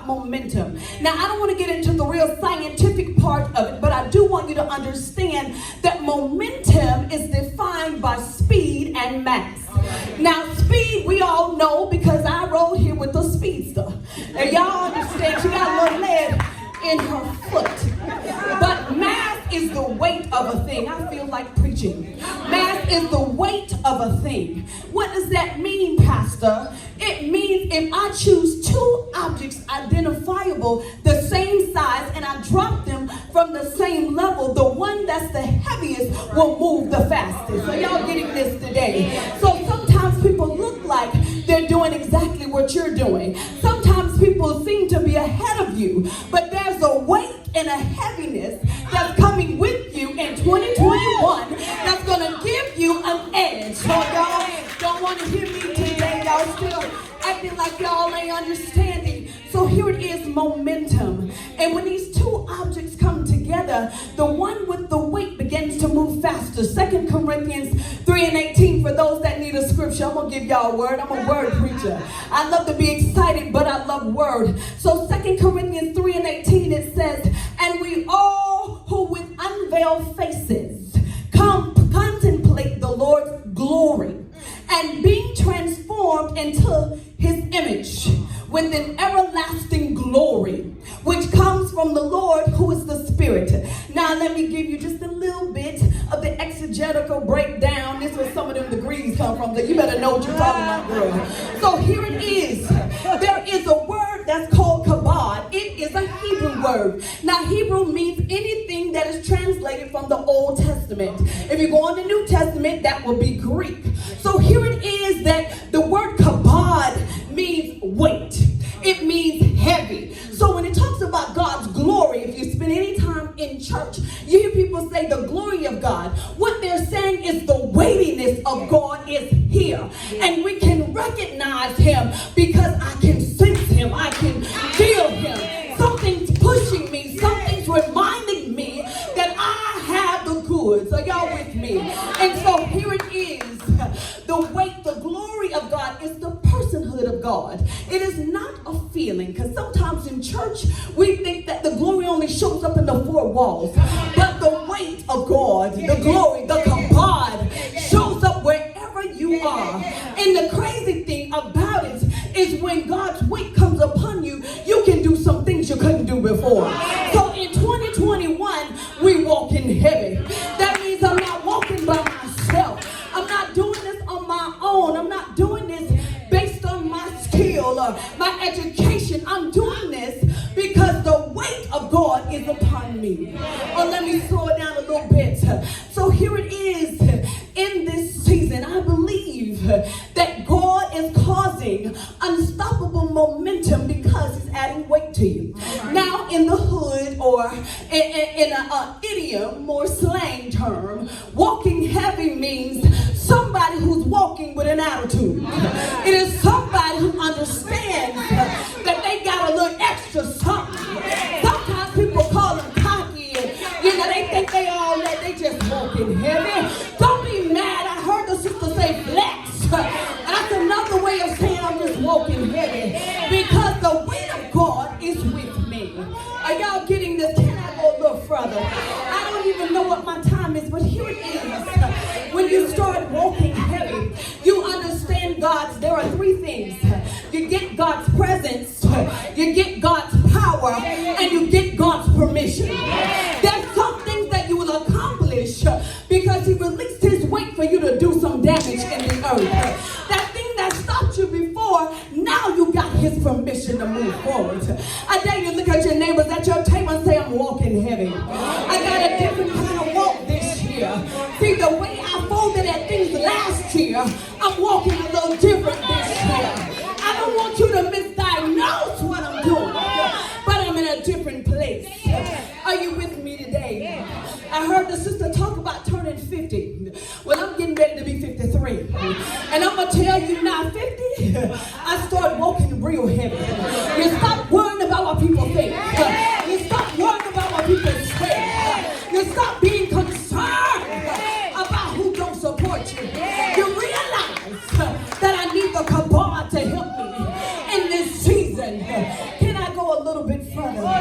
momentum. Now, I don't want to get into the real scientific part of it, but I do want you to understand that momentum is defined by speed and mass. Now, speed, we all know because I rode here with the speedster. And y'all understand, she got a little lead in her foot. But mass is the weight of a thing. I feel like preaching. Mass is the weight of a thing. What does that mean, Pastor? It means if I choose two objects identifiable the same size and I drop them from the same level, the one that's the heaviest will move the fastest. So y'all getting this today? So sometimes people look like they're doing exactly what you're doing. Sometimes people seem to be ahead of you, but there's a weight and a heaviness that's coming with you in 2021 that's going to give you an edge. So y'all don't want to hear me today. Y'all still acting like y'all ain't understanding. So here it is, momentum. And when these two objects come together, the one with the weight begins to move faster. 2 Corinthians 3:18, for those that need a scripture, I'm going to give y'all a word. I'm a word preacher. I love to be excited, but I love word. So 2 Corinthians 3:18, it says, and we all who with unveiled faces contemplate the Lord's glory and being transformed into his image with an everlasting glory, which comes from the Lord who is the Spirit. Now let me give you just a little bit of the exegetical breakdown. This is where some of them degrees come from. So you better know what you're talking about, girl. So here it is. There is a word that's called kabod. It is a Hebrew word. Now Hebrew means anything that is translated from the Old Testament. If you go in the New Testament, that will be Greek. So here it is that the word kabod means weight. It means heavy. So when it talks about God's glory, if you spend any time in church, you hear people say the glory of God. What they're saying is the weightiness of God is here. And we can recognize him because I can sense him. I can feel him. Something's pushing me. Something's reminding me that I have the goods. Are y'all with me? And so here it is. The weight, the glory of God is the personhood of God. It is not a feeling, because sometimes in church we think that the glory only shows up in the four walls. But the weight of God, the glory, the kabod, shows up wherever you are. And the crazy thing about it is when God's weight comes upon you, you can do some things you couldn't do before. So in 2021, we walk in heavy. That means I'm not walking by myself. I'm not doing this on my own. I'm not doing this based on my skill or my education. I'm doing this because the weight of God is upon me. Oh, let me slow it down a little bit. So here it is. In this season, I believe that God is causing unstoppable momentum because he's adding weight to you. Now, in the hood or in an idiom or slang term, walking heavy means somebody who's walking with an attitude. It is somebody who understands that they got a little extra something. Sometimes people call them cocky and they think they all that, they just walking heavy. Don't be mad. I heard the sister say flex. That's another way of saying I'm just walking heavy because the weight of God is with me. Are y'all getting this? Can I go a little further? I don't even know what my time is, but here it is. When you start walking heavy, you understand there are three things. You get God's presence, you get God's power, and you get God's permission. There's some things that you will accomplish because he released his weight for you to do some damage in the earth. That thing that stopped you before, now you got his permission to move forward. I dare you look at your neighbors at your table and say, I'm walking heavy. I got a different kind of walk this year. See, the way I folded at things last year, I'm walking a little different this year. I don't want you to misdiagnose what I'm doing, but I'm in a different place. Are you with me today? I heard the sister talk about turning 50. Well, I'm getting ready to be 53. And I'm going to tell you now, 50, I start walking real heavy. You stop worrying about what people think. You stop worrying about what people say. You stop being concerned about who don't support you. You realize that I need the kabod to help me in this season. Can I go a little bit further.